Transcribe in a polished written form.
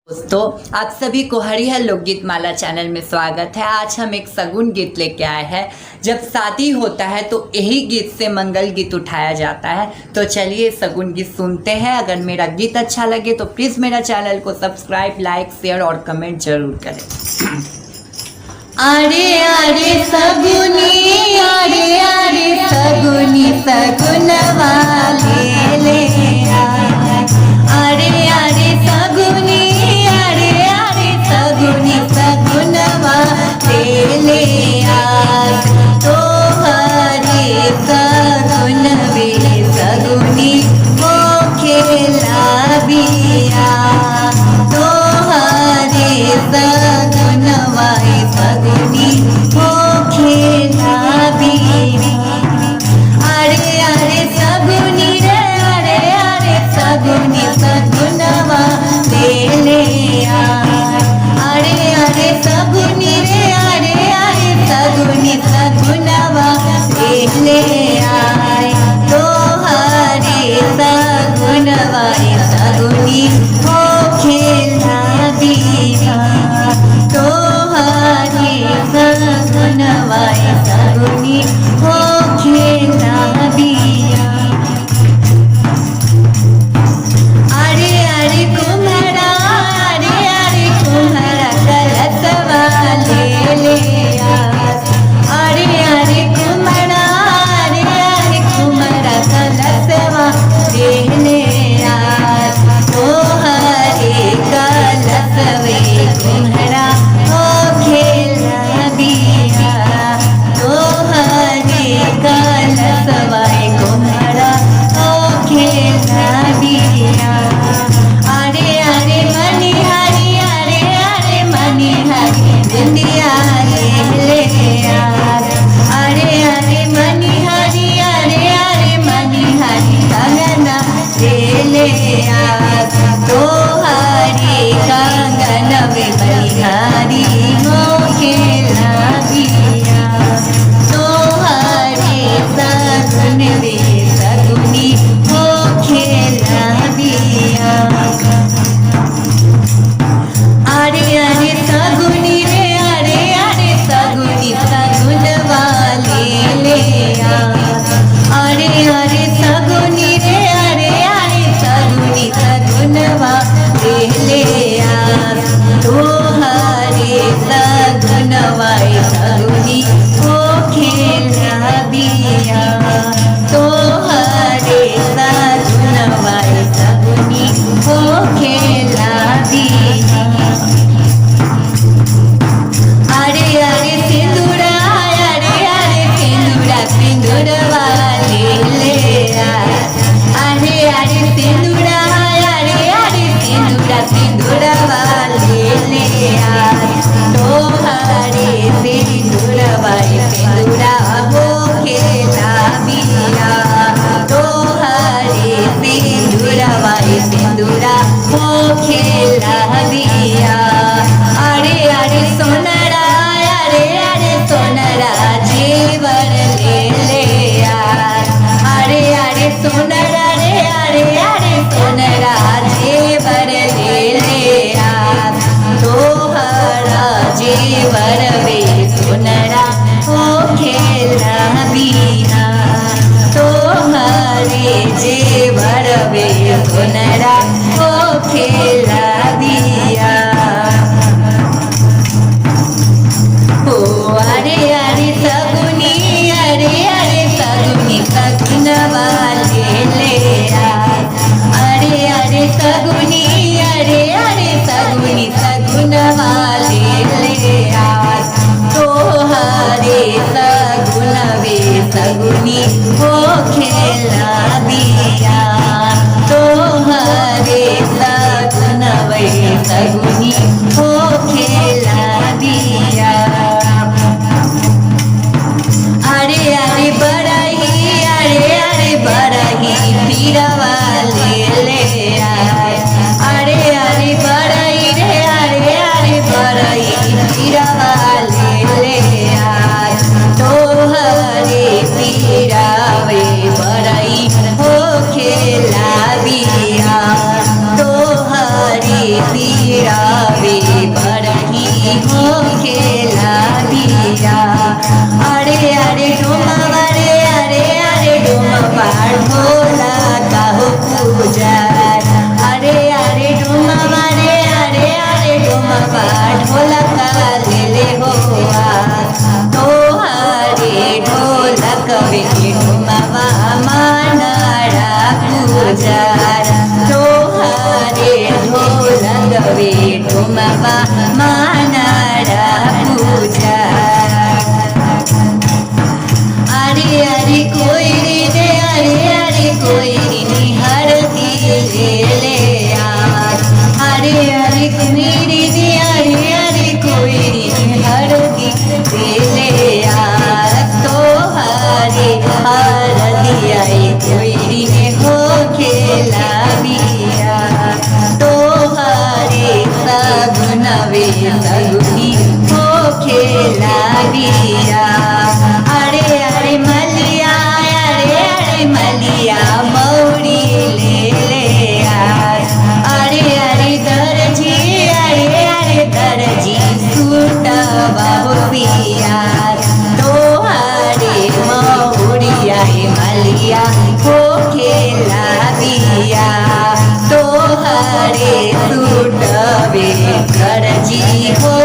दोस्तों, आप सभी को हरिहर लोकगीत माला चैनल में स्वागत है। आज हम एक सगुन गीत लेके आए हैं। जब शादी होता है तो यही गीत से मंगल गीत उठाया जाता है। तो चलिए सगुन गीत सुनते हैं। अगर मेरा गीत अच्छा लगे तो प्लीज़ मेरा चैनल को सब्सक्राइब, लाइक, शेयर और कमेंट जरूर करें। अरे अरे सगुनी, अरे अरे सगुनी, सगुनवा ले ले अरे अरे सगुनी, अरे अरे सगुनी, सगुनवा ले ले तो हरे सगुन वे सगुनी हो खेला बिया तो हरे सगुनवा सगुनी हो खेला बिया। अरे अरे सगुनी रे, अरे अरे सगुनी, सगुनवा ले ले अरे अरे सगुनी रे, अरे अरे सगुनी, सगुनवा ले ले तो हरे सगुनवा सगुनी हो खेला बिया तो हरे सगुनवा सगुनी हो खेला बिया। अरे अरे कुम्हारा, अरे अरे कुम्हारा कलशवा ले ले अरे अरे कुम्हारा, अरे अरे कुम्हारा कलशवा ले ले तो हरे कलशवे कुम्हारा हो खेला बिया तो हरे कलशवा कुम्हारा हो खेला बिया। अरे अरे मनिहारी, अरे अरे मनिहारी बिंदिया ले ले अरे अरे मनिहारी, अरे अरे मनिहारी कंगना ले ले तो हरे कंगन वे मनिहारी हो खेला बिया तो हरे सगुन वे सगुनी हो खेला बिया। अरे अरे सगुनी रे, अरे अरे सगुनी, सगुनवा ले ले अरे अरे सगुनी रे, अरे अरे सगुनी, सगुनवा ले ले तो हरे सगुनवा सगुनी हो खेला बिया तो हरे सगुनवा सगुनी हो खेला बिया। अरे अरे सिंदूरा, अरे अरे सिंदूरा, सिंदूरवा ले ले अरे अरे सिंदूरा, अरे अरे सिंदूरा, सिंदूरवा ले ले तो हरे सिंदूरवा सिंदूरा हो खेला बिया तो हरे सिंदूरवा सिंदूरा हो खेला बिया। अरे अरे सोनरा, अरे अरे सोनरा जेवर ले ले अरे अरे सोनरा रे, अरे अरे सोनरा जेवर ले ले तो हरा जेवर वे सोनरा हो खेला बिया तो हरे जेवर वे सोनरा हो खेला बिया। अरे अरे सगुनी, अरे अरे सगुनी, सगुनवा ले ले अरे अरे सगुनी, अरे अरे सगुनी, सगुनवा ले ले तो हरे सगुनवे सगुनी हो खेला बिया तो हरे सगुनवे सगुनी हो खेला बिया। अरे अरे बड़ाई, अरे अरे बड़ाई पीरवा ले ले अरे अरे बड़ाई रे, अरे अरे बड़ाई पीरवा ले ले तो हरे पीरावे बड़ाई हो खेला बिया तो हरे पीरा हवे बरही हो खेला बिया। अरे अरे डोमवा रे अरे अरे डोमवा ढोला काहो पूजार। अरे अरे डोमवा रे अरे अरे डोमवा ढोला का ले ले हो तोहरे ढोलक वे डोमवा मानड़ा पूजार। तोहरे ढोलक वे डोमवा मानड़ा पूजार। अरे अरे कोई रे अरे अरे कोई हर ले ले यार। अरे अरे मेरी रे अरे अरे कोई हर ले ले यार। तोहरे हर दिया कोई हो खेला बिया। तोहरे सगुनवे सगुनी हो खेला बिया। अरे अरे मलिया अरे अरे मलिया मौरी ले ले यार। अरे अरे दर्जी अरे अरे दर्जी सूटवा हो पियार। तोहरे मौरिया मलिया हो खेला बिया। तोहरे सूटवे दर्जी हो